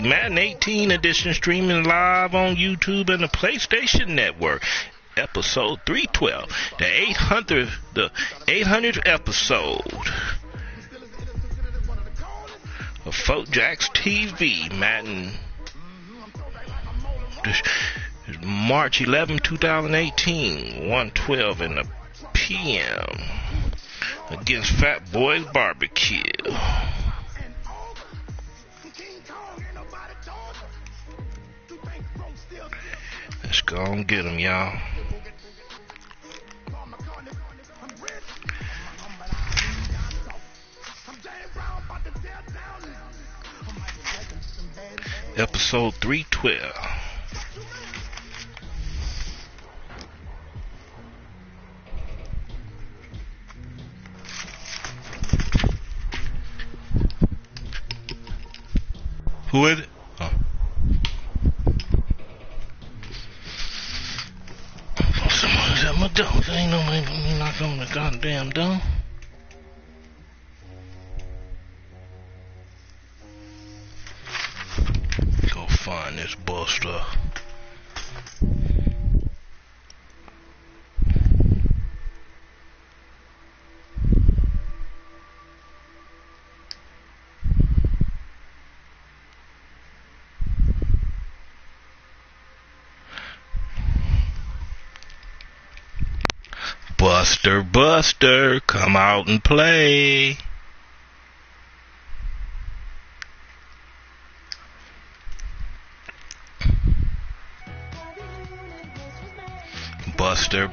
Madden18 edition, streaming live on YouTube and the PlayStation Network. Episode 312, the 800th episode of Fourjacs TV. Madden, March 11, 2018, 1:12 in the p.m. against PhatBoyBBQ. Let's go and get him, y'all. Episode 312. Who is it? Oh. Someone's at my door. There ain't nobody knock on the goddamn door. Go find this buster. Buster, come out and play.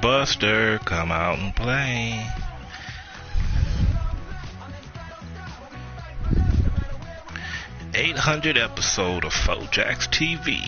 Buster, come out and play. #800 episode of Fourjacs TV.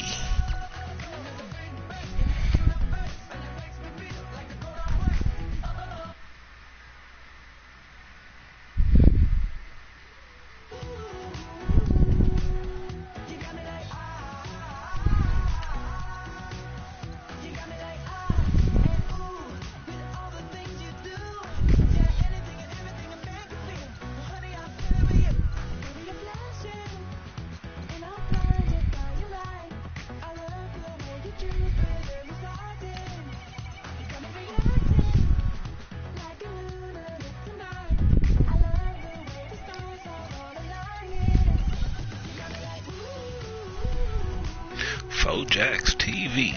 Fourjacs TV,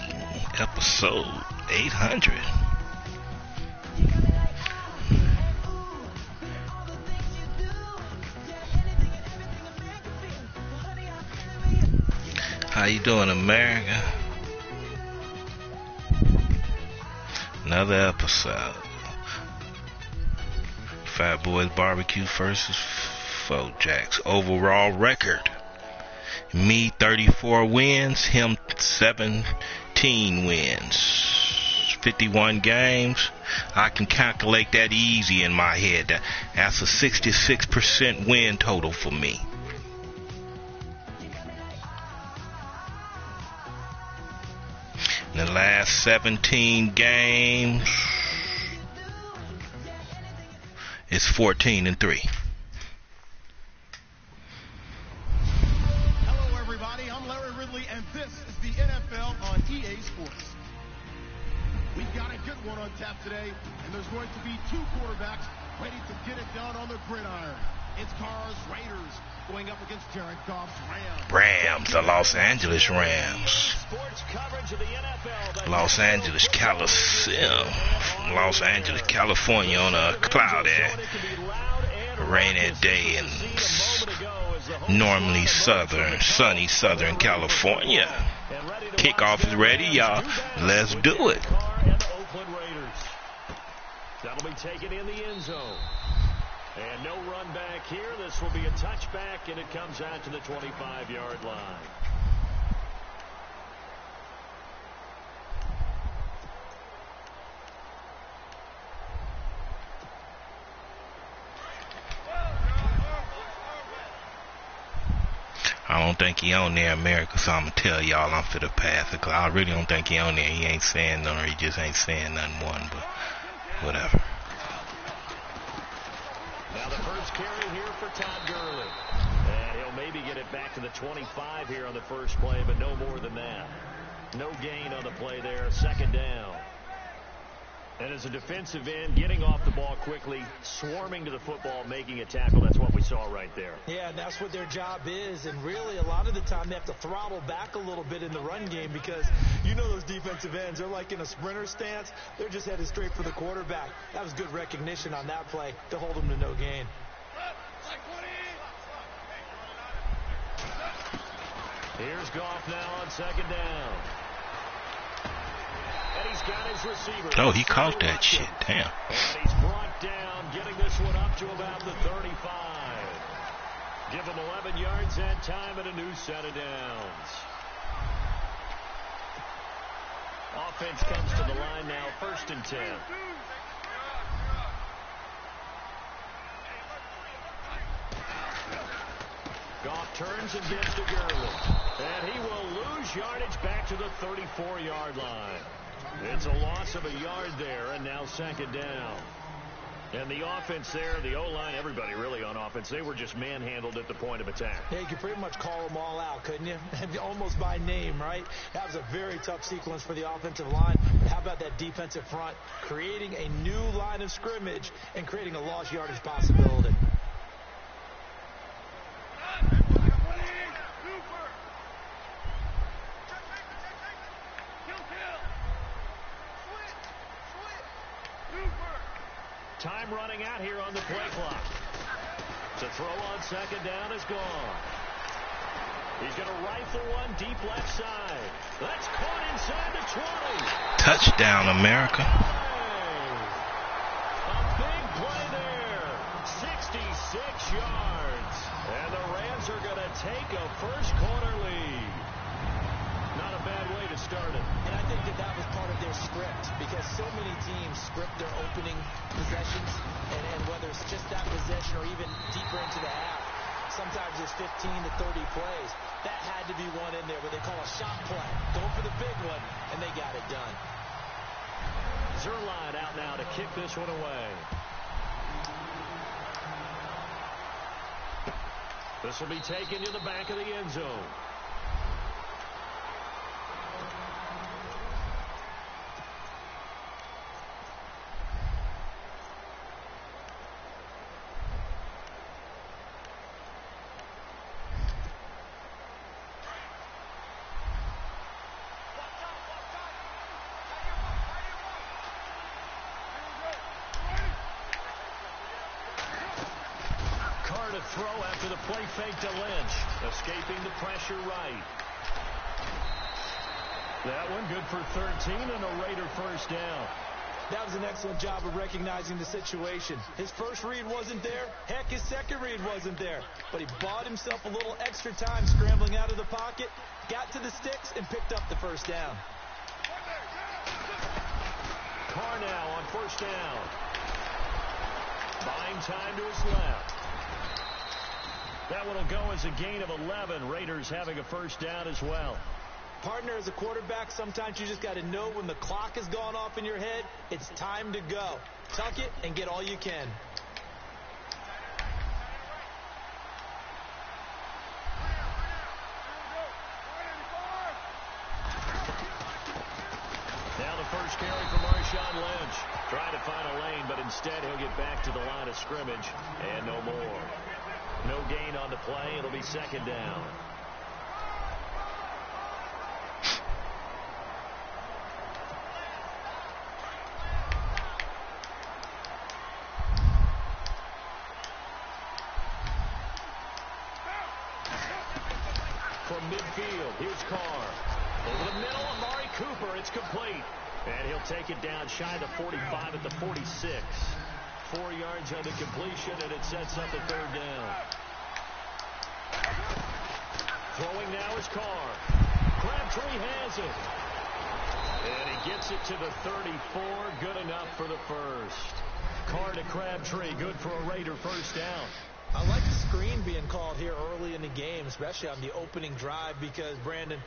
episode 800. How you doing, America? Another episode. PhatBoyBBQ versus Fourjacs. Overall record: me 34 wins, him 17 wins. 51 games. I can calculate that easy in my head. That's a 66% win total for me. In the last 17 games, it's 14-3. And this is the NFL on EA Sports. We've got a good one on tap today, and there's going to be two quarterbacks ready to get it done on the gridiron. It's Carr's Raiders going up against Jared Goff's Rams. The Los Angeles Rams. Sports coverage of the NFL. Los Angeles Coliseum. Los Angeles, California, on a cloudy, rainy day and normally sunny Southern California. Kickoff is ready, y'all. Let's do it. That'll be taken in the end zone. And no run back here. This will be a touchback, and it comes out to the 25-yard line. I don't think he on there, America, so I'm going to tell y'all I'm for the pass it, because I really don't think he on there. He ain't saying nothing, or he just ain't saying nothing one, but whatever. Now the first carry here for Todd Gurley. And he'll maybe get it get back to the 25 here on the first play, but no more than that. No gain on the play there. Second down. And as a defensive end, getting off the ball quickly, swarming to the football, making a tackle, that's what we saw right there. Yeah, and that's what their job is. And really, a lot of the time, they have to throttle back a little bit in the run game because you know those defensive ends, they're like in a sprinter stance. They're just headed straight for the quarterback. That was good recognition on that play to hold them to no gain. Here's Goff now on second down. And he's got his receiver. Oh, he caught that shit. Damn. And he's brought down, getting this one up to about the 35. Give him 11 yards that time and a new set of downs. Offense comes to the line now, 1st and 10. Goff turns and gives to Gurley. And he will lose yardage back to the 34-yard line. It's a loss of a yard there, and now second down. And the offense there, the O-line, everybody really on offense, they were just manhandled at the point of attack. Yeah, you could pretty much call them all out, couldn't you? Almost by name, right? That was a very tough sequence for the offensive line. But how about that defensive front creating a new line of scrimmage and creating a lost yardage possibility? Time running out here on the play clock. To throw on second down is gone. He's going to rifle one deep left side. That's caught inside the 20. Touchdown, America. A big play there. 66 yards. And the Rams are going to take a first quarter lead. Not a bad way to start it. And I think that was part of their script because so many teams script their opening possessions, and whether it's just that possession or even deeper into the half, sometimes it's 15 to 30 plays. That had to be one in there, what they call a shot play. Go for the big one, and they got it done. Zerline out now to kick this one away. This will be taken to the back of the end zone. Throw after the play fake to Lynch. Escaping the pressure right. That one good for 13 and a Raider first down. That was an excellent job of recognizing the situation. His first read wasn't there. Heck, his second read wasn't there. But he bought himself a little extra time scrambling out of the pocket, got to the sticks, and picked up the first down. Carr now on first down. Buying time to his left. That one will go as a gain of 11. Raiders having a first down as well. Partner, as a quarterback, sometimes you just got to know when the clock has gone off in your head, it's time to go. Tuck it and get all you can. Now the first carry for Marshawn Lynch. Trying to find a lane, but instead he'll get back to the line of scrimmage and no more. No gain on the play. It'll be second down. From midfield, here's Carr. Over the middle, Amari Cooper. It's complete. And he'll take it down shy of the 45 at the 46. 4 yards on the completion, and it sets up a third down. Throwing now is Carr. Crabtree has it. And he gets it to the 34. Good enough for the first. Carr to Crabtree. Good for a Raider first down. I like the screen being called here early in the game, especially on the opening drive, because, Brandon,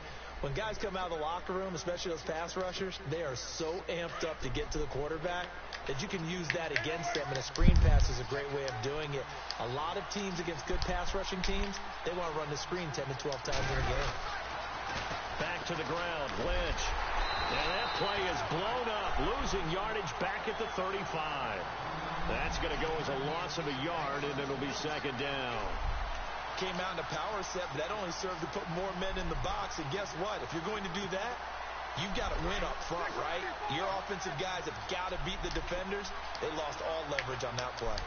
When guys come out of the locker room, especially those pass rushers, they are so amped up to get to the quarterback that you can use that against them, and a screen pass is a great way of doing it. A lot of teams against good pass rushing teams, they want to run the screen 10 to 12 times in a game. Back to the ground, Lynch. And that play is blown up, losing yardage back at the 35. That's going to go as a loss of a yard, and it'll be second down. Came out in a power set, but that only served to put more men in the box. And guess what? If you're going to do that, you've got to win up front, right? Your offensive guys have got to beat the defenders. They lost all leverage on that play.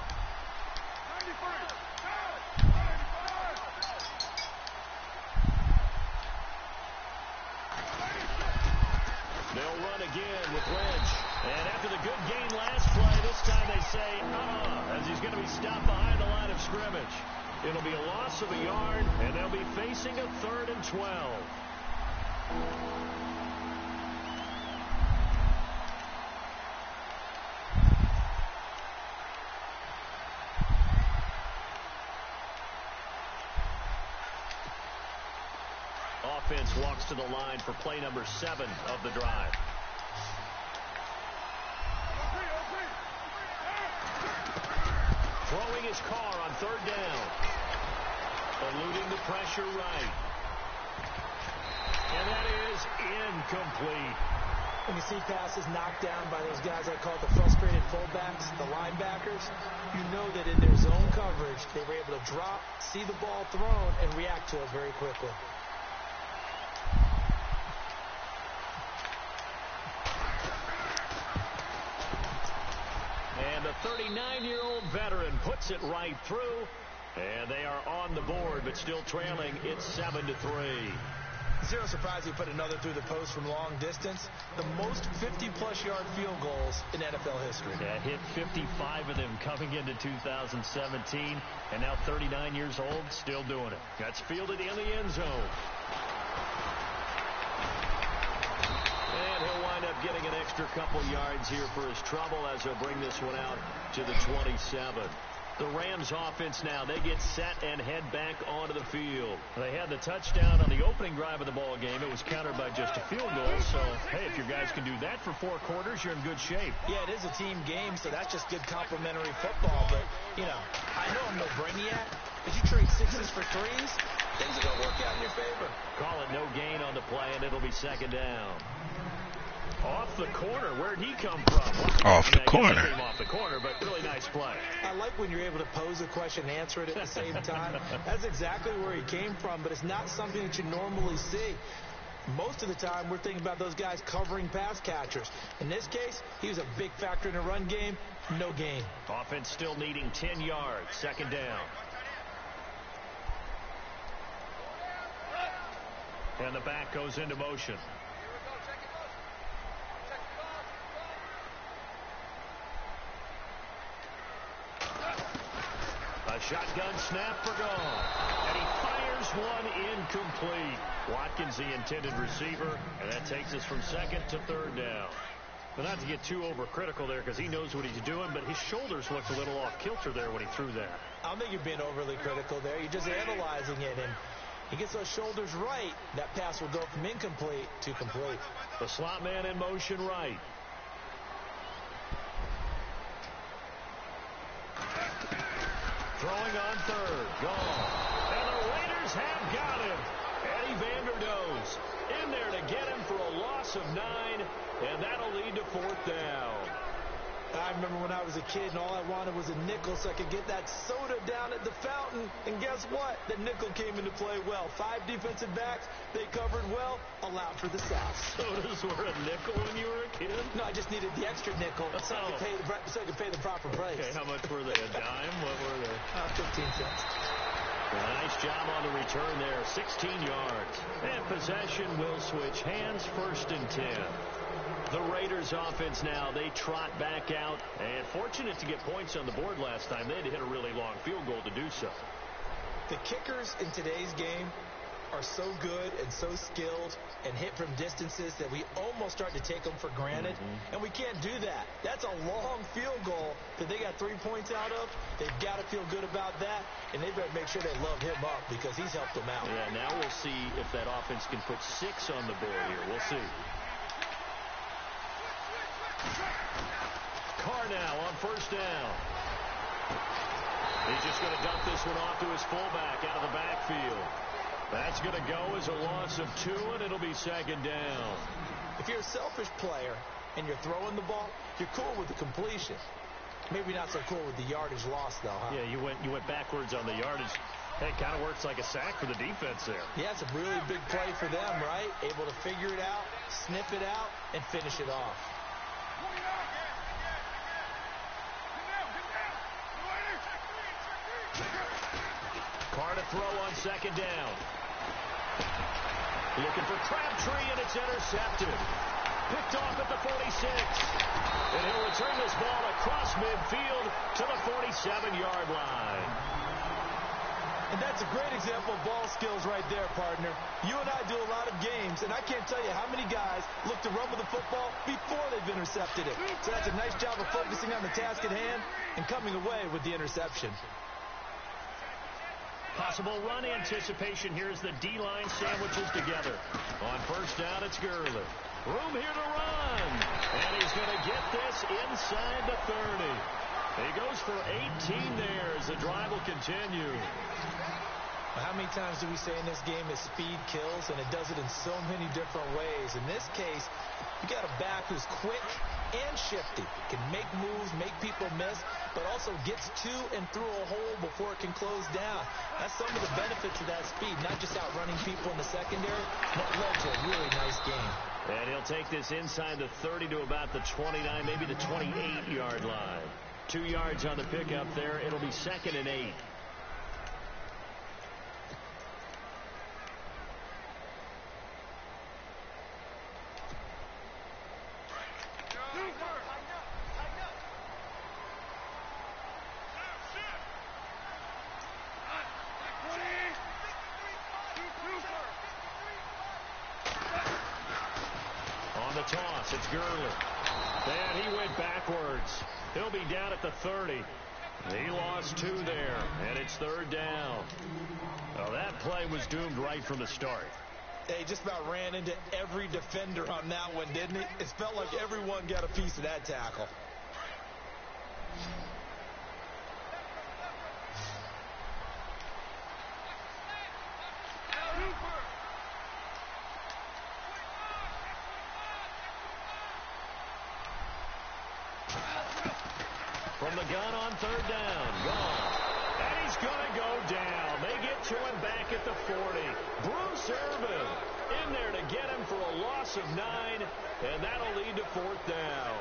They'll run again with Lynch. And after the good gain last play, this time they say, as he's going to be stopped behind the line of scrimmage. It'll be a loss of a yard, and they'll be facing a 3rd and 12. Offense walks to the line for play number 7 of the drive. Throwing his car on 3rd down. Eluding the pressure right. And that is incomplete. When you see passes knocked down by those guys I call the frustrated fullbacks, the linebackers, you know that in their zone coverage, they were able to drop, see the ball thrown, and react to it very quickly. And the 39-year-old veteran puts it right through. And they are on the board, but still trailing. It's 7-3. Zero surprise he put another through the post from long distance. The most 50-plus yard field goals in NFL history. Yeah, hit 55 of them coming into 2017. And now 39 years old, still doing it. That's fielded in the end zone. And he'll wind up getting an extra couple yards here for his trouble as he'll bring this one out to the 27. The Rams offense now, they get set and head back onto the field. They had the touchdown on the opening drive of the ball game. It was countered by just a field goal. So, hey, if your guys can do that for 4 quarters, you're in good shape. Yeah, it is a team game, so that's just good complimentary football. But, you know, I know I'm no brainiac, but you trade 6s for 3s, things are going to work out in your favor. Call it no gain on the play, and it'll be second down. Off the corner. Where'd he come from? Off the corner. Came off the corner, but really nice play. I like when you're able to pose a question and answer it at the same time. That's exactly where he came from, but it's not something that you normally see. Most of the time, we're thinking about those guys covering pass catchers. In this case, he was a big factor in the run game. No gain. Offense still needing 10 yards. Second down. And the back goes into motion. A shotgun snap for gone. And he fires one incomplete. Watkins, the intended receiver, and that takes us from 2nd to 3rd down. But not to get too overcritical there because he knows what he's doing, but his shoulders looked a little off kilter there when he threw that. I don't think you're being overly critical there. You're just analyzing it, and he gets those shoulders right. That pass will go from incomplete to complete. The slot man in motion right. Throwing on 3rd. Gone. And the Raiders have got him. Eddie Vanderdoes in there to get him for a loss of 9. And that'll lead to 4th down. I remember when I was a kid and all I wanted was a nickel so I could get that soda down at the fountain. And guess what? The nickel came into play well. 5 defensive backs. They covered well. Allowed for the sack. Sodas were a nickel when you were a kid? No, I just needed the extra nickel so I could pay the proper price. Okay, how much were they? A dime? What were they? 15 cents. Nice job on the return there. 16 yards. And possession will switch hands. 1st and 10. The Raiders offense now, they trot back out. And fortunate to get points on the board last time. They had to hit a really long field goal to do so. The kickers in today's game are so good and so skilled and hit from distances that we almost start to take them for granted, and we can't do that. That's a long field goal that they got 3 points out of. They've got to feel good about that, and they better make sure they love him up because he's helped them out. Yeah, now we'll see if that offense can put 6 on the board here. We'll see. Carr now on first down. He's just going to dump this one off to his fullback out of the backfield. That's going to go as a loss of 2, and it'll be second down. If you're a selfish player and you're throwing the ball, you're cool with the completion. Maybe not so cool with the yardage loss, though, huh? Yeah, you went backwards on the yardage. Hey, it kind of works like a sack for the defense there. Yeah, it's a really big play for them, right? Able to figure it out, sniff it out, and finish it off. Carr to throw on second down. Looking for Crabtree, and it's intercepted. Picked off at the 46. And he'll return this ball across midfield to the 47-yard line. And that's a great example of ball skills right there, partner. You and I do a lot of games, and I can't tell you how many guys look to run with the football before they've intercepted it. So that's a nice job of focusing on the task at hand and coming away with the interception. Possible run anticipation here as the D-line sandwiches together. On first down, it's Gurley. Room here to run. And he's going to get this inside the 30. He goes for 18 there as the drive will continue. How many times do we say in this game is speed kills, and it does it in so many different ways. In this case, you got a back who's quick and shifty, can make moves, make people miss, but also gets to and through a hole before it can close down. That's some of the benefits of that speed, not just outrunning people in the secondary, but led to a really nice game. And he'll take this inside the 30 to about the 29, maybe the 28-yard line. 2 yards on the pickup there. It'll be second and 8. Toss. It's Gurley. And he went backwards. He'll be down at the 30. He lost 2 there, and it's third down. Well, that play was doomed right from the start. He just about ran into every defender on that one, didn't he? It felt like everyone got a piece of that tackle. From the gun on third down. Gone. And he's going to go down. They get to him back at the 40. Bruce Irvin in there to get him for a loss of 9, and that'll lead to fourth down.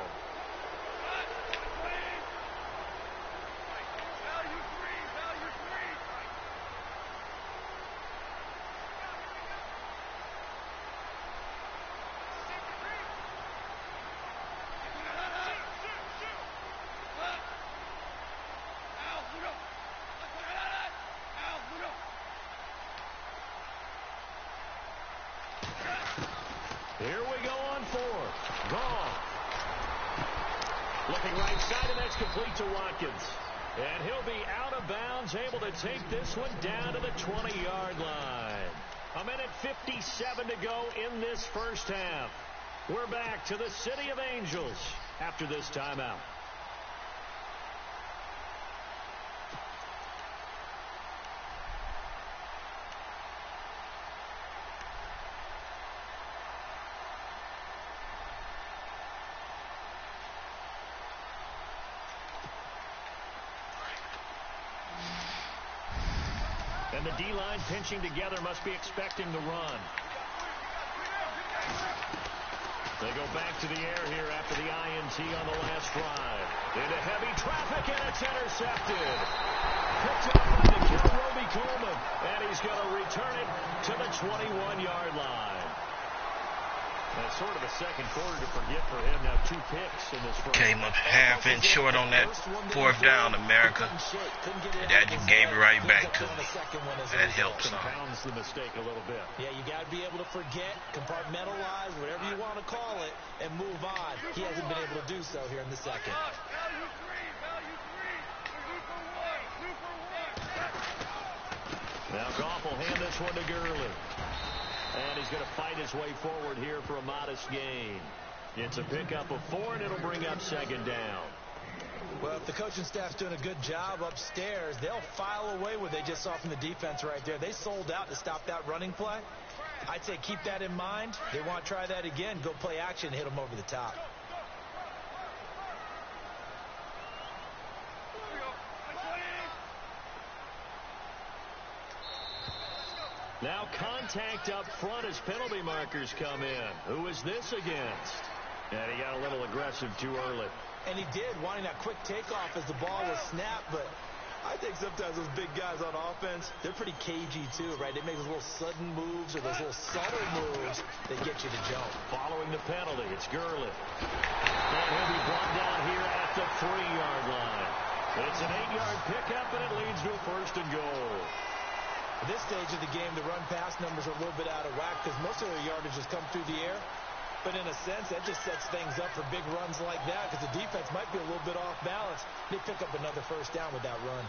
Here we go on fourth. Gone. Looking right side, and that's complete to Watkins. And he'll be out of bounds, able to take this one down to the 20-yard line. 1:57 to go in this first half. We're back to the City of Angels after this timeout. And the D-line pinching together, must be expecting the run. They go back to the air here after the INT on the last drive. Into heavy traffic, and it's intercepted. Picked up by the Roby Coleman, and he's going to return it to the 21-yard line. That's sort of a second quarter to forget for him. Now 2 picks in this front. Came up half inch short on that 4th down, America. And that just gave it right back to me. That helps. Compounds the mistake a little bit. Yeah, you got to be able to forget, compartmentalize, whatever you want to call it, and move on. He hasn't been able to do so here in the second. Now Goff will hand this one to Gurley. And he's going to fight his way forward here for a modest gain. It's a pickup of 4, and it'll bring up 2nd down. Well, if the coaching staff's doing a good job upstairs, they'll file away what they just saw from the defense right there. They sold out to stop that running play. I'd say keep that in mind. They want to try that again. Go play action, hit them over the top. Now contact up front as penalty markers come in. Who is this against? And he got a little aggressive too early. And he did, wanting that quick takeoff as the ball was snapped. But I think sometimes those big guys on offense, they're pretty cagey too, right? They make those little sudden moves or those little subtle moves that get you to jump. Following the penalty, it's Gurley. And he'll be brought down here at the 3-yard line. It's an 8-yard pickup, and it leads to a 1st and goal. At this stage of the game, the run-pass numbers are a little bit out of whack because most of their yardage has come through the air. But in a sense, that just sets things up for big runs like that because the defense might be a little bit off balance. They pick up another 1st down with that run.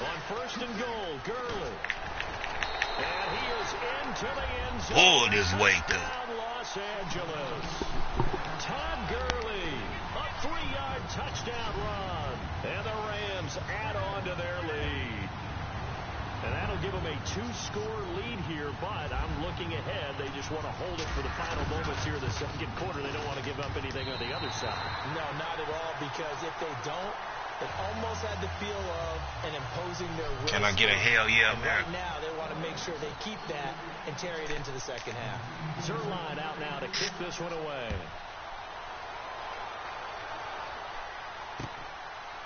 On 1st and goal, Gurley. And he is into the end zone. Pulled his way through. Los Angeles. Todd Gurley, a 3-yard touchdown run. And the Rams add on to their lead. And that'll give them a 2-score lead here, but I'm looking ahead. They just want to hold it for the final moments here in the 2nd quarter. They don't want to give up anything on the other side. No, not at all, because if they don't, it almost had the feel of an imposing their will. Can I get a hell yeah, and America? right now, they want to make sure they keep that and carry it into the 2nd half. Zerline out now to kick this one away.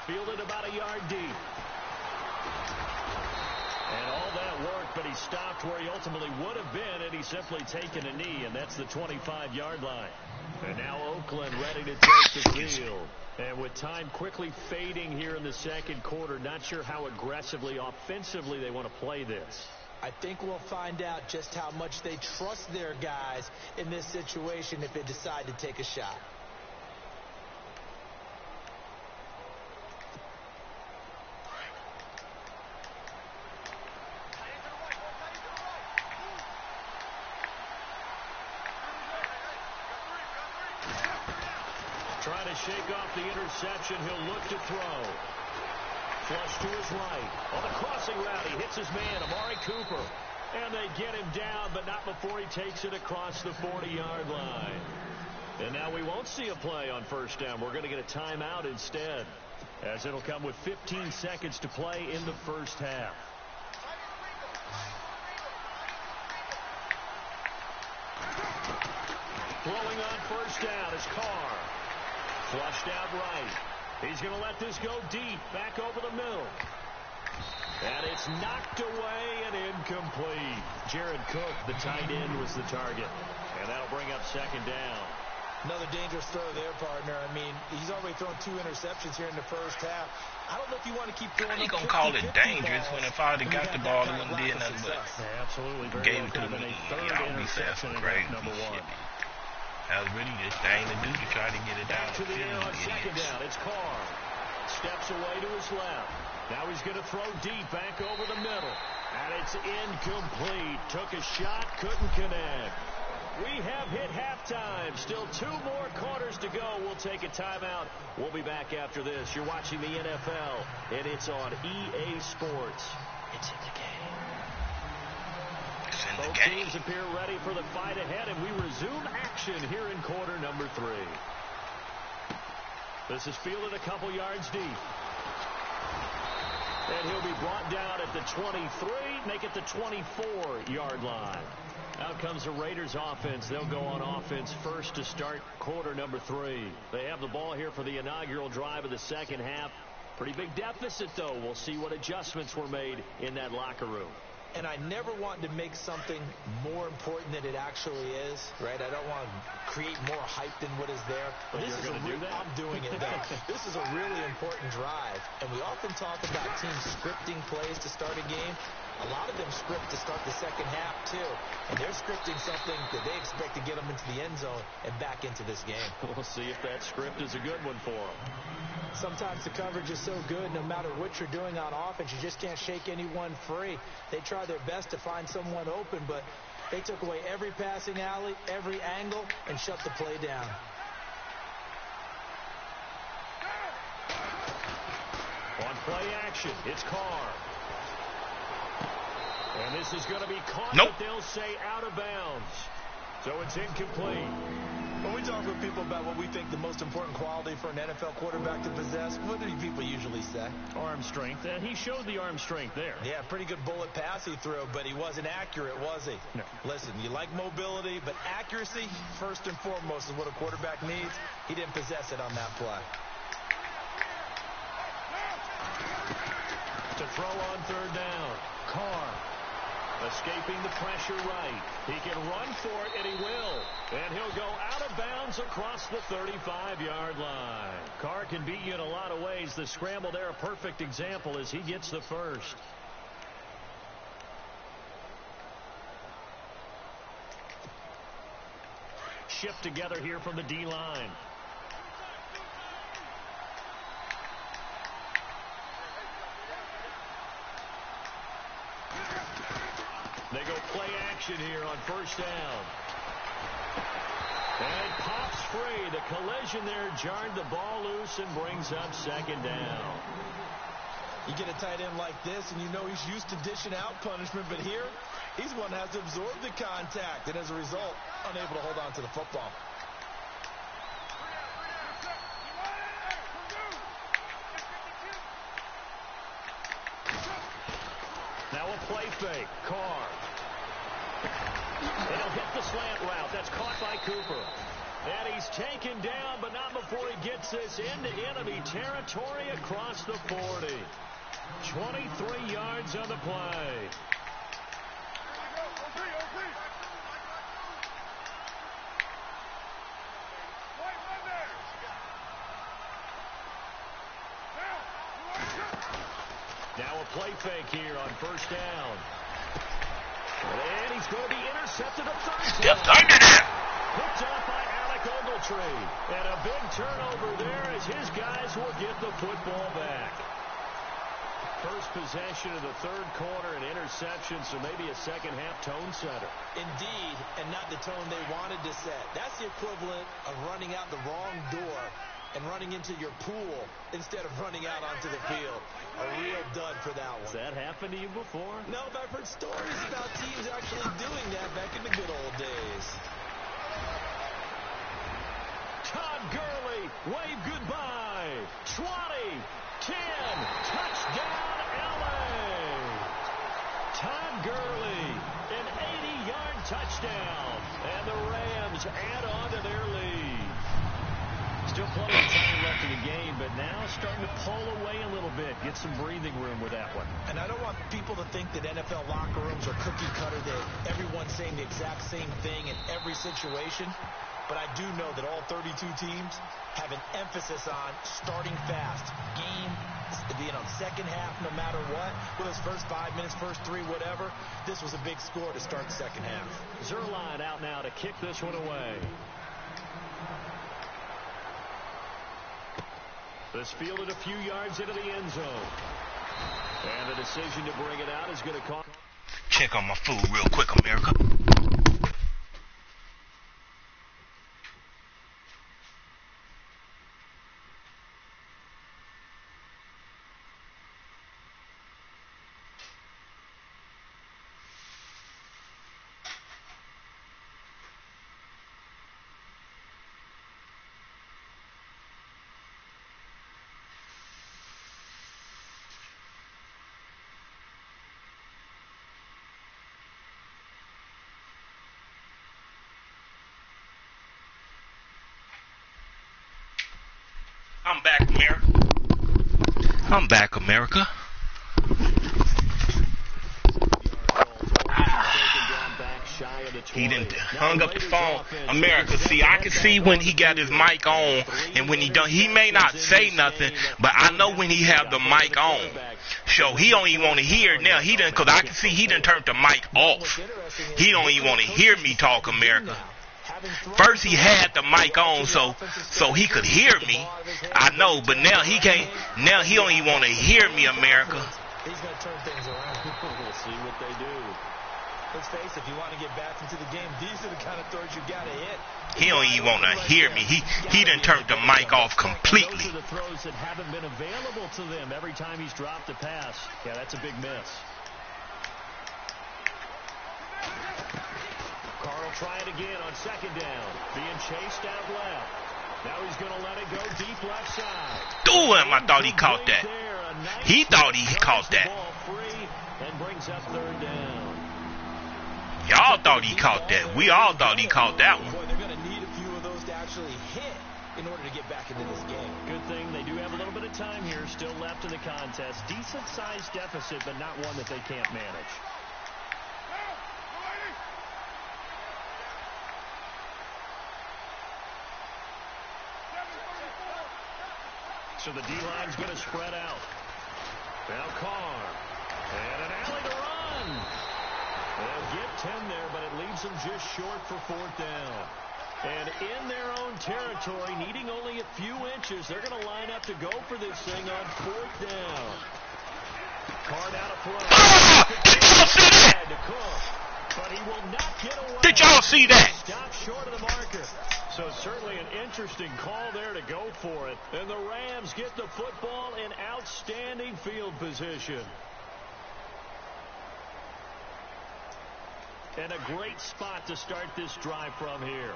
Fielded about a yard deep. And all that work, but he stopped where he ultimately would have been, and he's simply taken a knee, and that's the 25-yard line. And now Oakland ready to take the field. And with time quickly fading here in the 2nd quarter, not sure how aggressively, offensively they want to play this. I think we'll find out just how much they trust their guys in this situation if they decide to take a shot. Trying to shake off the interception. He'll look to throw. Flush to his right. On the crossing route, he hits his man, Amari Cooper. And they get him down, but not before he takes it across the 40-yard line. And now we won't see a play on 1st down. We're going to get a timeout instead, as it'll come with 15 seconds to play in the 1st half. Throwing on 1st down is Carr. Flushed out right. He's going to let this go deep. Back over the middle. And it's knocked away and incomplete. Jared Cook, the tight end, was the target. And that'll bring up 2nd down. Another dangerous throw there, partner. I mean, he's already thrown 2 interceptions here in the 1st half. I don't know if you want to keep throwing. How you gonna call it dangerous when if I would have got the ball, it wouldn't did nothing but absolutely gave it to me? Y'all be saying crazy shit. That was really the thing to do to try to get it down to the air on 2nd down. It's Carr. Steps away to his left. Now he's going to throw deep back over the middle. And it's incomplete. Took a shot, couldn't connect. We have hit halftime. Still 2 more quarters to go. We'll take a timeout. We'll be back after this. You're watching the NFL, and it's on EA Sports. It's in the game. Both teams appear ready for the fight ahead, and we resume action here in quarter number 3. This is fielded a couple yards deep. And he'll be brought down at the 23, make it the 24-yard line. Out comes the Raiders offense. They'll go on offense first to start quarter number 3. They have the ball here for the inaugural drive of the second half. Pretty big deficit, though. We'll see what adjustments were made in that locker room. And I never want to make something more important than it actually is, right? I don't want to create more hype than what is there. But this is I'm doing it, though. This is a really important drive. And we often talk about teams scripting plays to start a game. A lot of them script to start the second half, too. And they're scripting something that they expect to get them into the end zone and back into this game. We'll see if that script is a good one for them. Sometimes the coverage is so good, no matter what you're doing on offense, you just can't shake anyone free. They try their best to find someone open, but they took away every passing alley, every angle, and shut the play down. On play action, it's Carr. And this is going to be caught, Nope. but they'll say out of bounds. So it's incomplete. When we talk with people about what we think the most important quality for an NFL quarterback to possess, what do people usually say? Arm strength, and he showed the arm strength there. Yeah, pretty good bullet pass he threw, but he wasn't accurate, was he? No. Listen, you like mobility, but accuracy, first and foremost, is what a quarterback needs. He didn't possess it on that play. To throw on third down, Carr. Escaping the pressure right. He can run for it, and he will. And he'll go out of bounds across the 35-yard line. Carr can beat you in a lot of ways. The scramble there, a perfect example as he gets the first. Shift together here from the D-line. They go play action here on first down. And it pops free. The collision there jarred the ball loose and brings up second down. You get a tight end like this, and you know he's used to dishing out punishment, but here, he's one that has to absorb the contact, and as a result, unable to hold on to the football. Now a play fake. Carr. And he'll hit the slant route. That's caught by Cooper. And he's taken down, but not before he gets this into enemy territory across the 40. 23 yards on the play. Now a play fake here on first down. And he's going to be intercepted a third time. Stepped under that. Picked up by Alec Ogletree. And a big turnover there as his guys will get the football back. First possession of the third quarter, an interception, so maybe a second-half tone setter. Indeed, and not the tone they wanted to set. That's the equivalent of running out the wrong door and running into your pool instead of running out onto the field. A real dud for that one. Has that happened to you before? No, but I've heard stories about teams actually doing that back in the good old days. Todd Gurley, wave goodbye. 20, 10, touchdown LA. Todd Gurley, an 80-yard touchdown. And the Rams add on to their lead. Still plenty of time left in the game, but now starting to pull away a little bit. Get some breathing room with that one. And I don't want people to think that NFL locker rooms are cookie cutter, that everyone's saying the exact same thing in every situation. But I do know that all 32 teams have an emphasis on starting fast. Game, second half, no matter what. Whether it's first 5 minutes, first 3, whatever. This was a big score to start the second half. Zerline out now to kick this one away. This fielded a few yards into the end zone. And the decision to bring it out is going to cost. Check on my food real quick, America. Come back, America. He done hung up the phone. America, see, I can see when he got his mic on, and when he don't. He may not say nothing, but I know when he have the mic on. So he don't even want to hear now. He done, cause I can see he done turned the mic off. He don't even want to hear me talk, America. First he had the mic on so he could hear me. I know, but now he can't. Now he don't even want to hear me, America. He's going to turn things around. We'll see what they do. Let's face it, if you want to get back into the game, these are the kind of throws you got to hit. He don't even want to hear me. He done turned the mic off completely. Those are the throws that haven't been available to them every time he's dropped a pass. Yeah, that's a big miss. Carl try it again on second down. Being chased out left. Now he's going to let it go deep left side. Damn, I thought he caught that. He thought he caught that. And brings up third down. Y'all thought he caught that. We all thought he caught that one. Boy, they're going to need a few of those to actually hit in order to get back into this game. Good thing they do have a little bit of time here still left in the contest. Decent-sized deficit, but not one that they can't manage. So the D-line's going to spread out. Now Carr. And an alley to run. They'll get 10 there, but it leaves them just short for fourth down. And in their own territory, needing only a few inches, they're going to line up to go for this thing on fourth down. Carr down a front. Did y'all see that? But he will not get away. Did y'all see that? Stop short of the marker. So certainly an interesting call there to go for it. And the Rams get the football in outstanding field position. And a great spot to start this drive from here.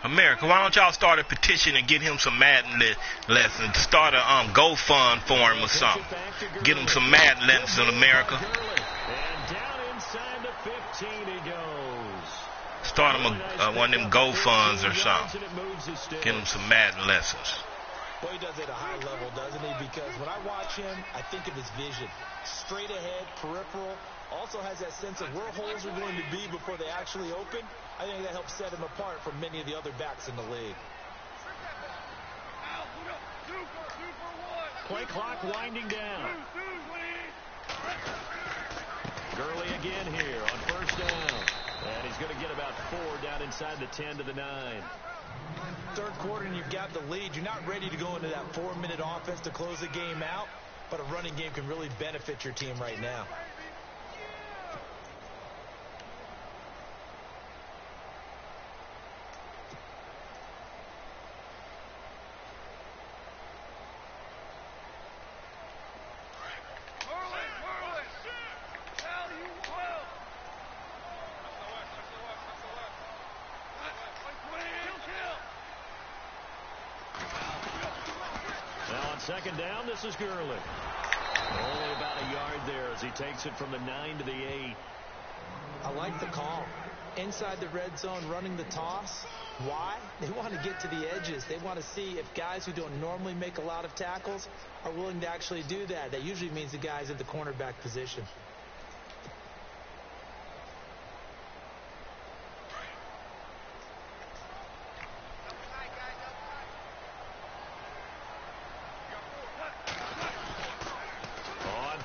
America, why don't y'all start a petition and get him some Madden lessons? Start a GoFund for him or something. Get him some Madden lessons in America. And down inside the 15 he goes. Start him one of them GoFunds or something. Get him some Madden lessons. Boy, he does it at a high level, doesn't he? Because when I watch him, I think of his vision. Straight ahead, peripheral. Also has that sense of where holes are going to be before they actually open. I think that helps set him apart from many of the other backs in the league. Play clock winding down. Gurley again here on first down. And he's going to get about 4 down inside the 10 to the 9. Third quarter and you've got the lead. You're not ready to go into that 4-minute offense to close the game out, but a running game can really benefit your team right now. Second down, this is Gurley. Only about a yard there as he takes it from the 9 to the 8. I like the call. Inside the red zone, running the toss. Why? They want to get to the edges. They want to see if guys who don't normally make a lot of tackles are willing to actually do that. That usually means the guys at the cornerback position.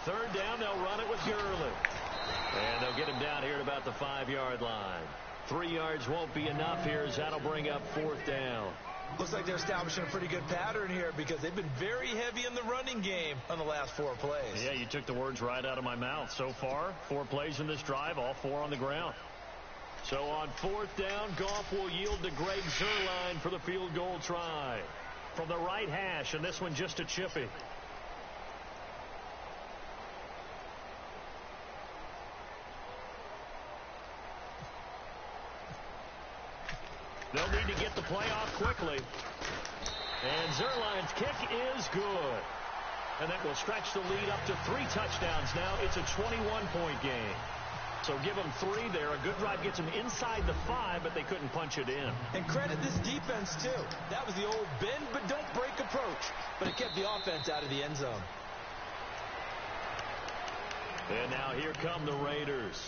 Third down, they'll run it with Gurley. And they'll get him down here at about the 5-yard line. 3 yards won't be enough here as that'll bring up fourth down. Looks like they're establishing a pretty good pattern here because they've been very heavy in the running game on the last 4 plays. Yeah, you took the words right out of my mouth. So far, 4 plays in this drive, all 4 on the ground. So on fourth down, Goff will yield to Greg Zuerlein for the field goal try. From the right hash, and this one just a chippy. They'll need to get the play off quickly. And Zuerlein's kick is good. And that will stretch the lead up to 3 touchdowns now. It's a 21-point game. So give them 3 there. A good drive gets them inside the 5, but they couldn't punch it in. And credit this defense, too. That was the old bend but don't break approach. But it kept the offense out of the end zone. And now here come the Raiders.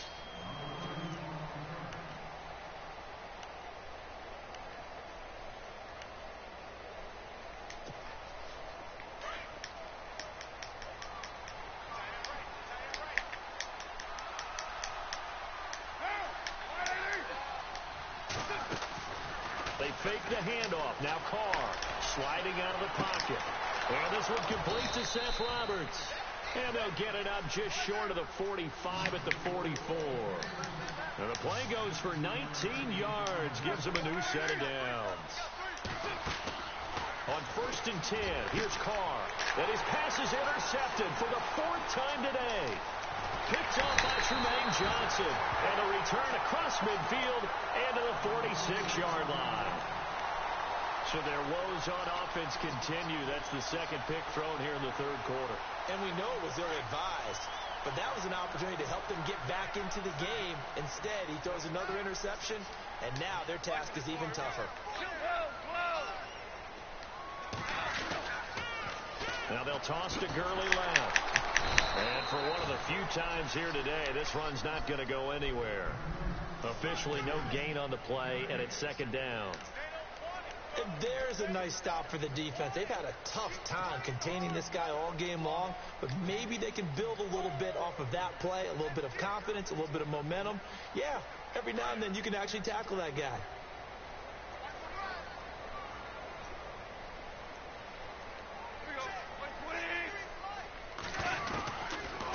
They fake the handoff. Now Carr sliding out of the pocket. And this one complete to Seth Roberts. And they'll get it up just short of the 45 at the 44. And the play goes for 19 yards. Gives them a new set of downs. On 1st and 10, here's Carr. And his pass is intercepted for the 4th time today. Picked off by Tremaine Johnson. And a return across midfield and to the 46-yard line. So their woes on offense continue. That's the 2nd pick thrown here in the 3rd quarter. And we know it was ill-advised. But that was an opportunity to help them get back into the game. Instead, he throws another interception. And now their task is even tougher. Now they'll toss to Gurley left. And for one of the few times here today, this run's not going to go anywhere. Officially no gain on the play, and it's 2nd down. And there's a nice stop for the defense. They've had a tough time containing this guy all game long, but maybe they can build a little bit off of that play, a little bit of confidence, a little bit of momentum. Yeah, every now and then you can actually tackle that guy.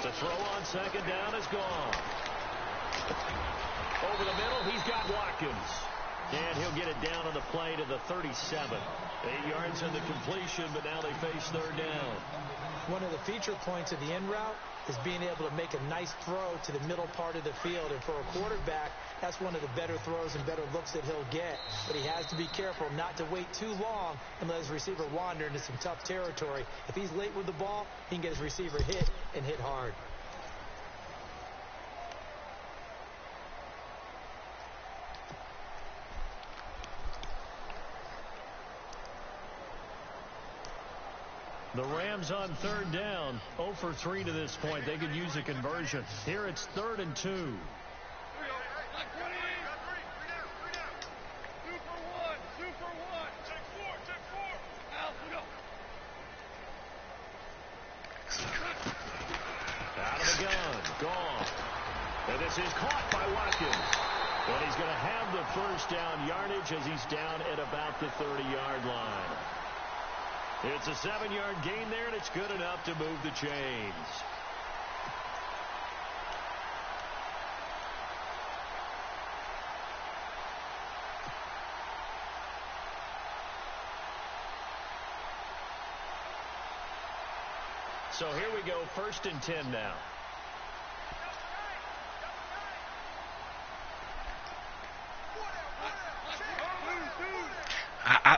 The throw on 2nd down is gone. Over the middle, he's got Watkins. And he'll get it down on the play to the 37. 8 yards in the completion, but now they face 3rd down. One of the feature points of the in route is being able to make a nice throw to the middle part of the field. And for a quarterback, that's one of the better throws and better looks that he'll get. But he has to be careful not to wait too long and let his receiver wander into some tough territory. If he's late with the ball, he can get his receiver hit and hit hard. The Rams on 3rd down, 0 for 3 to this point. They could use a conversion. Here it's 3rd and 2. 2 for 1. 2 for 1. Take 4. Al, we go. Out of the gun. Gone. And this is caught by Watkins. And he's going to have the 1st down yardage as he's down at about the 30-yard line. It's a 7-yard gain there, and it's good enough to move the chains. So here we go, 1st and 10 now.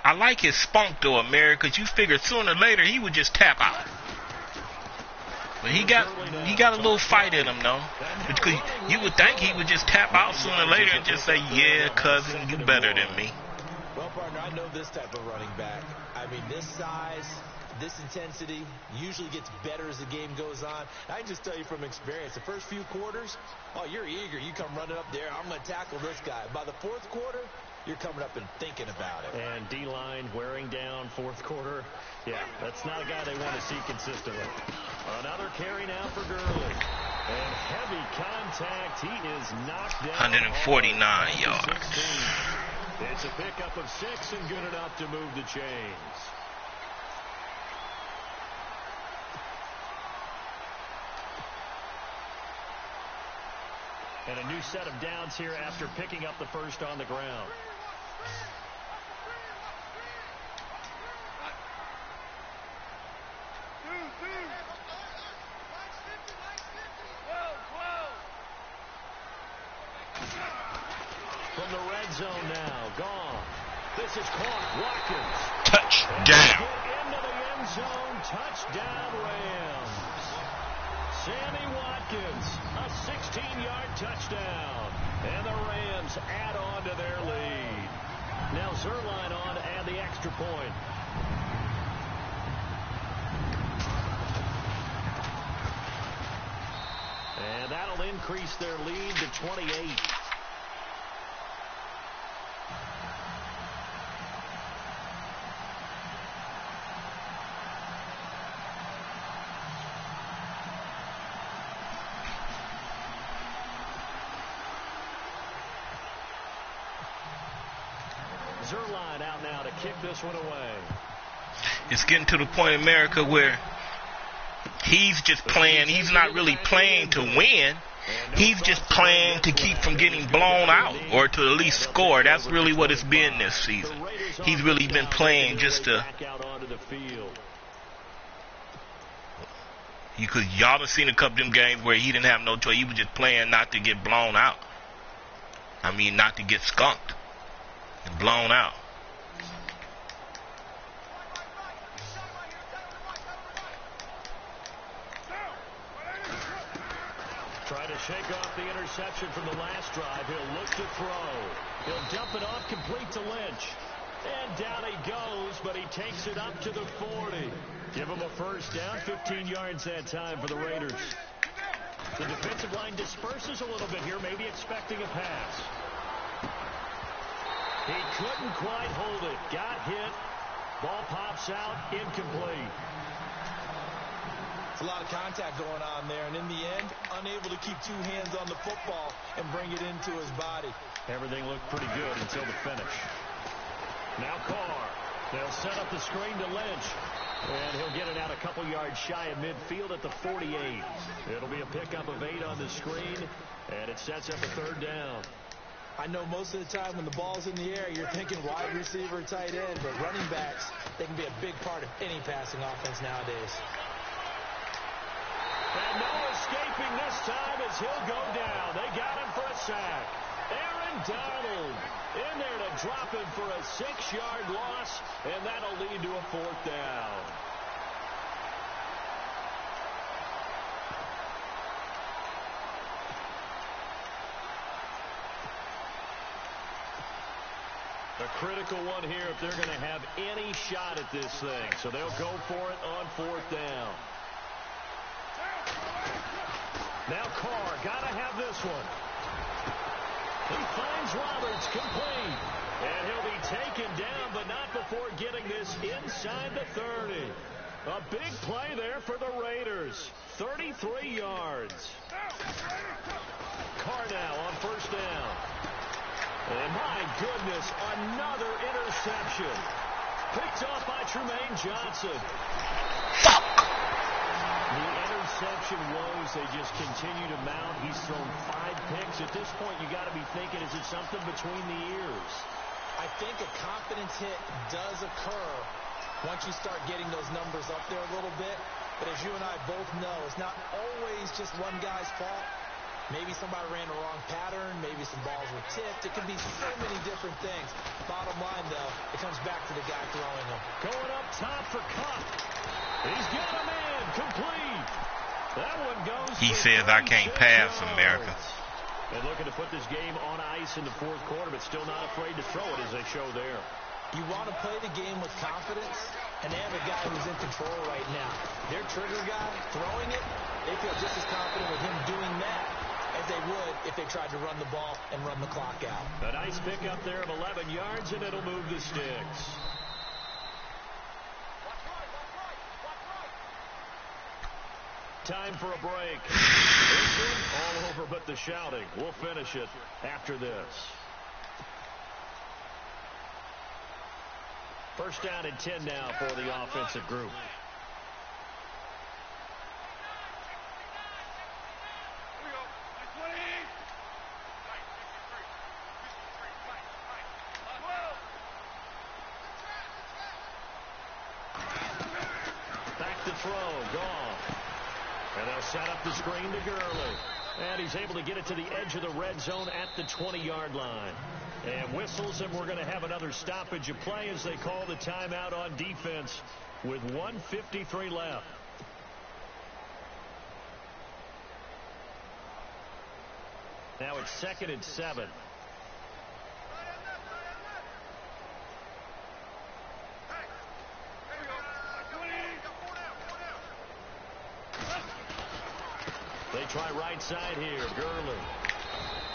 I like his spunk though, America, because you figure sooner or later he would just tap out. But he got a little fight in him though. Because you would think he would just tap out sooner or later and just say, yeah, cousin, you better than me. Well, partner, I know this type of running back. I mean, this size, this intensity usually gets better as the game goes on. I can just tell you from experience, the first few quarters, oh, you're eager. You come running up there, I'm going to tackle this guy. By the 4th quarter, you're coming up and thinking about it. And D-line wearing down 4th quarter. Yeah, that's not a guy they want to see consistently. Another carry now for Gurley. And heavy contact. He is knocked down. 149 yards. It's a pickup of 6 and good enough to move the chains. And a new set of downs here after picking up the 1st on the ground. From the red zone now, gone. This is caught. Watkins. Touchdown. Into the end zone. Touchdown, Rams. Sammy Watkins, a 16-yard touchdown. And the Rams add on to their lead. Now Zerline on to add the extra point. And that'll increase their lead to 28. Zerline out now to kick this one away. It's getting to the point in America where he's just playing. He's not really playing to win. He's just playing to keep from getting blown out or to at least score. That's really what it's been this season. He's really been playing just to. Because y'all done seen a couple of them games where he didn't have no choice. He was just playing not to get blown out. I mean, not to get skunked and blown out. Try to shake off the interception from the last drive. He'll look to throw. He'll dump it off complete to Lynch. And down he goes, but he takes it up to the 40. Give him a first down, 15 yards that time for the Raiders. The defensive line disperses a little bit here, maybe expecting a pass. He couldn't quite hold it. Got hit. Ball pops out, incomplete. It's a lot of contact going on there, and in the end, unable to keep two hands on the football and bring it into his body. Everything looked pretty good until the finish. Now Carr. They'll set up the screen to Lynch. And he'll get it out a couple yards shy of midfield at the 48. It'll be a pickup of 8 on the screen, and it sets up a third down. I know most of the time when the ball's in the air, you're thinking wide receiver, tight end, but running backs, they can be a big part of any passing offense nowadays. And no escaping this time as he'll go down. They got him for a sack. Aaron Donald in there to drop him for a 6-yard loss, and that'll lead to a fourth down. A critical one here if they're going to have any shot at this thing. So they'll go for it on fourth down. Now Carr, got to have this one. He finds Roberts complete. And he'll be taken down, but not before getting this inside the 30. A big play there for the Raiders. 33 yards. Carr now on first down. And my goodness, another interception. Picked off by Tremaine Johnson. The interception woes, they just continue to mount. He's thrown 5 picks. At this point, you got to be thinking, is it something between the ears? I think a confidence hit does occur once you start getting those numbers up there a little bit. But as you and I both know, it's not always just one guy's fault. Maybe somebody ran the wrong pattern. Maybe some balls were tipped. It could be so many different things. Bottom line, though, it comes back to the guy throwing them. Going up top for Cup. He's got a man complete. That one goes. He says, I can't pass, America. And looking to put this game on ice in the fourth quarter, but still not afraid to throw it as they show there. You want to play the game with confidence, and they have a guy who's in control right now. Their trigger guy throwing it, they feel just as confident with him doing that as they would if they tried to run the ball and run the clock out. A nice pickup there of 11 yards, and it'll move the sticks. Time for a break. All over but the shouting. We'll finish it after this. First down and 10 now for the offensive group. Back to throw. Gone. And they'll set up the screen to Gurley. And he's able to get it to the edge of the red zone at the 20-yard line. And whistles, and we're going to have another stoppage of play as they call the timeout on defense with 1:53 left. Now it's 2nd and 7. They try right side here. Gurley.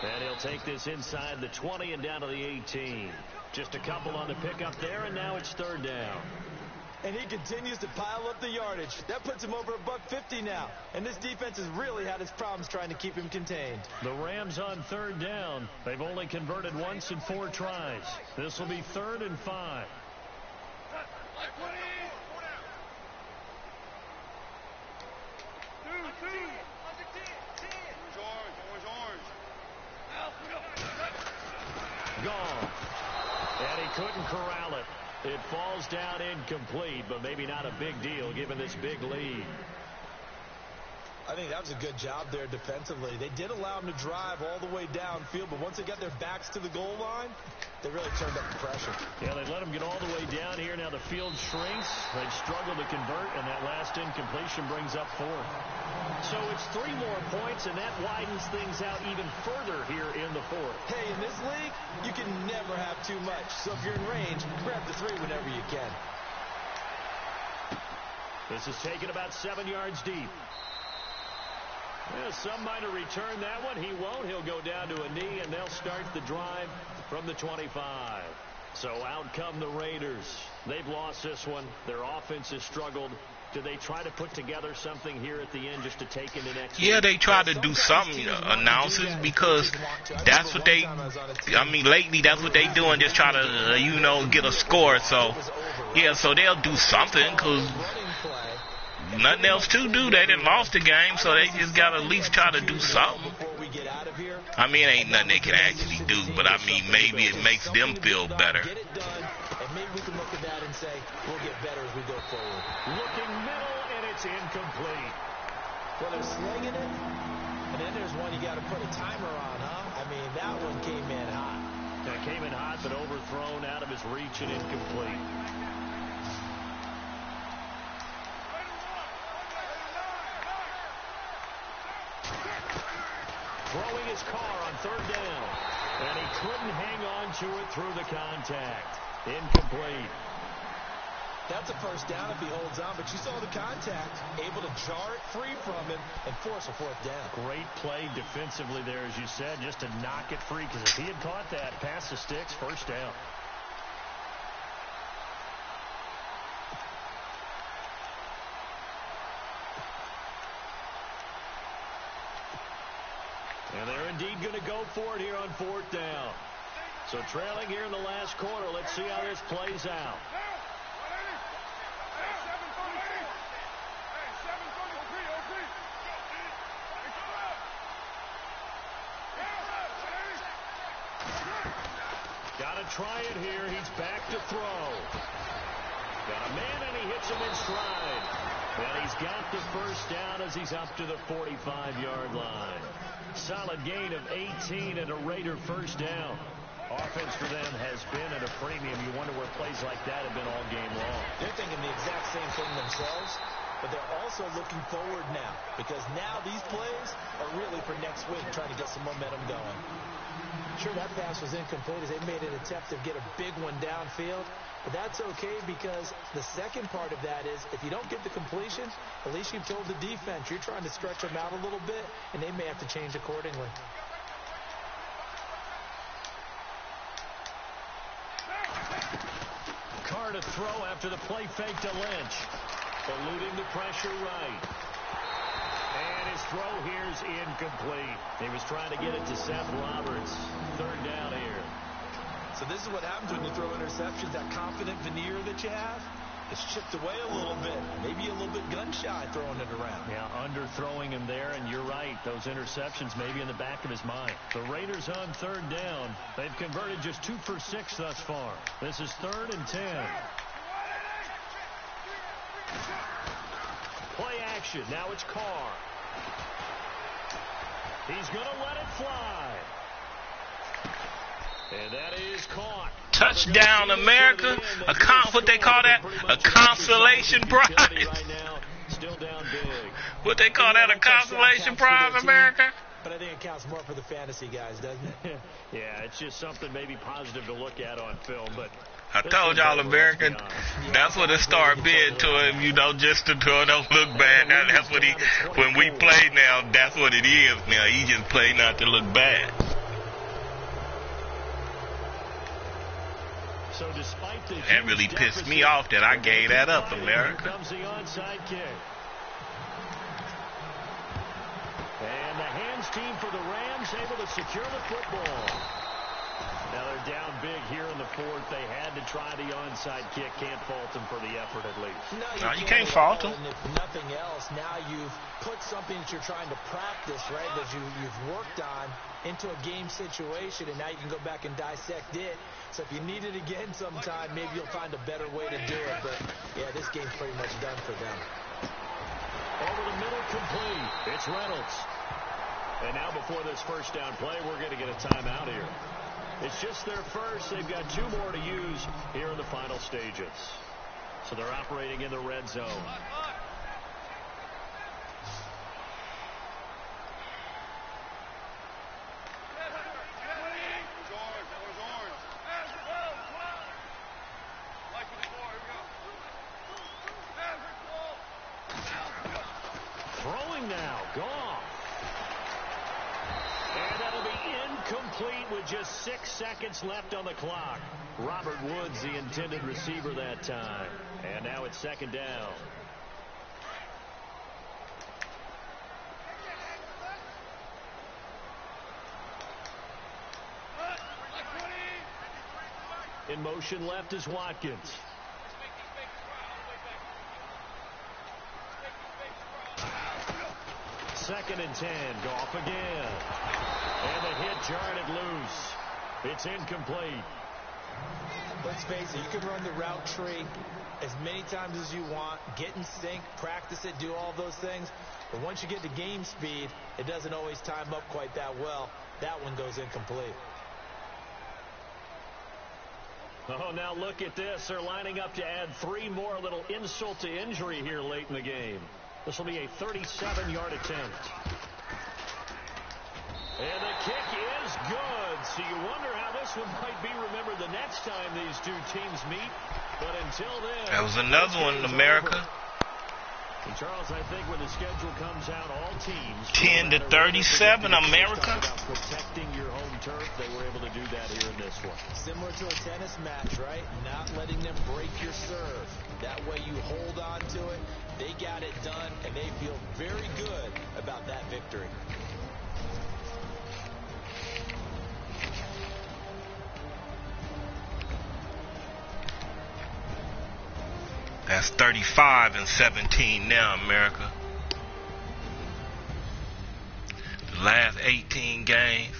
And he'll take this inside the 20 and down to the 18. Just a couple on the pickup there, and now it's 3rd down. And he continues to pile up the yardage. That puts him over $150 now. And this defense has really had its problems trying to keep him contained. The Rams on 3rd down. They've only converted once in 4 tries. This will be 3rd and 5. Gone. And he couldn't corral it. It falls down incomplete, but maybe not a big deal given this big lead. I think that was a good job there defensively. They did allow him to drive all the way downfield, but once they got their backs to the goal line, they really turned up the pressure. Yeah, they let him get all the way down here. Now the field shrinks. They've struggled to convert, and that last incompletion brings up 4th. So it's 3 more points, and that widens things out even further here in the 4th. Hey, in this league, you can never have too much. So if you're in range, grab the 3 whenever you can. This is taken about 7 yards deep. Yeah, some might have returned that one. He won't. He'll go down to a knee, and they'll start the drive from the 25. So out come the Raiders. They've lost this one. Their offense has struggled. Do they try to put together something here at the end just to take into next week? Yeah, they try to do something, analysis, because that's what they, lately that's what they doing, just try to, get a score. So, yeah, so they'll do something, because nothing else to do. They done lost the game, so they just got to at least try to do something. I mean, ain't nothing they can actually do, but I mean, maybe it makes them feel better. Get it done, and maybe we can look at that and say, we'll get better as we go forward. Looking middle, and it's incomplete. Well, they're slinging it, and then there's one you got to put a timer on, huh? I mean, that one came in hot. That came in hot, but overthrown out of his reach and incomplete. Throwing his car on 3rd down. And he couldn't hang on to it through the contact. Incomplete. That's a 1st down if he holds on, but you saw the contact. Able to jar it free from him and force a 4th down. Great play defensively there, as you said, just to knock it free, because if he had caught that, past the sticks, 1st down. And they're indeed going to go for it here on 4th down. So trailing here in the last quarter. Let's see how this plays out. Got to try it here. He's back to throw. Got a man, and he hits him in stride. And he's got the 1st down as he's up to the 45-yard line. Solid gain of 18 and a Raider 1st down. Offense for them has been at a premium. You wonder where plays like that have been all game long. They're thinking the exact same thing themselves, but they're also looking forward now, because now these plays are really for next week, trying to get some momentum going. Sure, that pass was incomplete as they made an attempt to get a big one downfield, but that's okay, because the second part of that is if you don't get the completion, at least you've told the defense you're trying to stretch them out a little bit, and they may have to change accordingly. Carr to throw after the play fake to Lynch. Eluding the pressure right. And his throw here's incomplete. He was trying to get it to Seth Roberts. 3rd down here. So this is what happens when you throw interceptions. That confident veneer that you have, it's chipped away a little bit. Maybe a little bit gun-shy throwing it around. Yeah, underthrowing him there, and you're right. Those interceptions maybe in the back of his mind. The Raiders on 3rd down. They've converted just 2 for 6 thus far. This is 3rd and 10. Play action. Now it's Carr. He's going to let it fly. And that is caught. Touchdown, America. What they call that? A consolation prize. Right now, still down big. What they call that? A consolation prize, America? but I think it counts more for the fantasy guys, doesn't it? Yeah, it's just something maybe positive to look at on film, but I told y'all, American, that's what it started being to him, you know, just to don't look bad. That's what when we play now, that's what it is now. He just play not to look bad. So despite the that really pissed me off that I gave that up, America. Here comes the onside kick. And the hands team for the Rams able to secure the football. Now they're down big here in the fourth. They had to try the onside kick. Can't fault them for the effort at least. No, you can't fault them. And if nothing else, now you've put something that you're trying to practice, right, that you've worked on into a game situation, and now you can go back and dissect it. So if you need it again sometime, maybe you'll find a better way to do it. But, yeah, this game's pretty much done for them. Over the middle, complete. It's Reynolds. And now before this first down play, we're going to get a timeout here. It's just their first. They've got 2 more to use here in the final stages. So they're operating in the red zone. Throwing now. Gone. And that'll be incomplete with just 6 seconds left on the clock. Robert Woods, the intended receiver that time. And now it's second down. In motion left is Watkins. Second and 10. Goff again. And the hit jarred it loose. It's incomplete. Let's face it, you can run the route tree as many times as you want, get in sync, practice it, do all those things. But once you get to game speed, it doesn't always time up quite that well. That one goes incomplete. Oh, now look at this. They're lining up to add 3 more, a little insult to injury here late in the game. This will be a 37-yard attempt. And the kick is good. So you wonder how this one might be remembered the next time these 2 teams meet. But until then, that was another one in America. And Charles, I think when the schedule comes out, all teams 10 to 37, America. Protecting your home turf, they were able to do that here in this one. Similar to a tennis match, right? Not letting them break your serve. That way you hold on to it. They got it done, and they feel very good about that victory. That's 35 and 17 now, America. The last 18 games,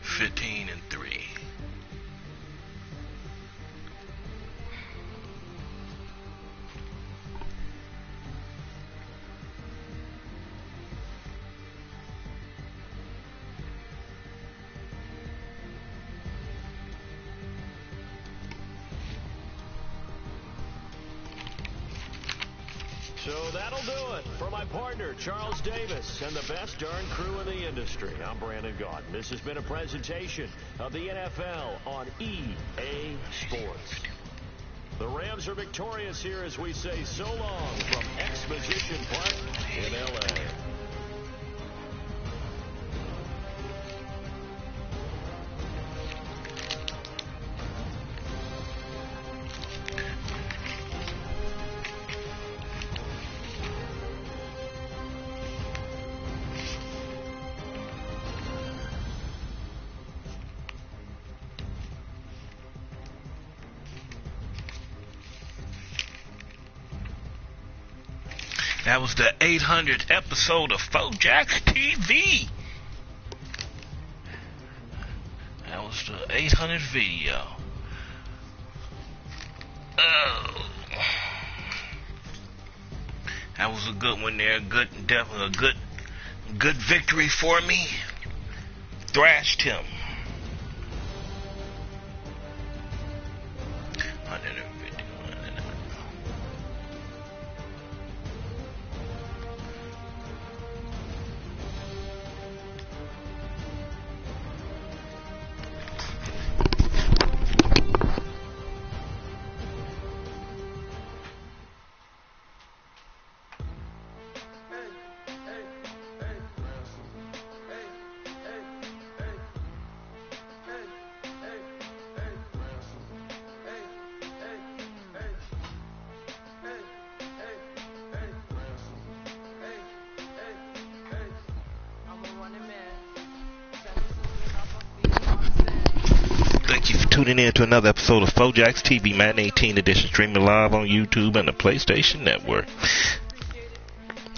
15 and 3. So that'll do it for my partner, Charles Davis, and the best darn crew in the industry. I'm Brandon Gaudin. This has been a presentation of the NFL on EA Sports. The Rams are victorious here as we say so long from Exposition Park in L.A. That was the 800th episode of Fourjacs TV. That was the 800th video. Oh. That was a good one there. Definitely a good victory for me. Thrashed him. 151. tuning in to another episode of Fourjacs TV, Madden18 edition, streaming live on YouTube and the PlayStation Network.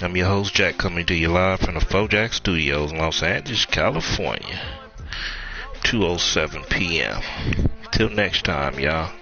I'm your host, Jack, coming to you live from the Fourjacs Studios in Los Angeles, California. 2:07 p.m. Till next time, y'all.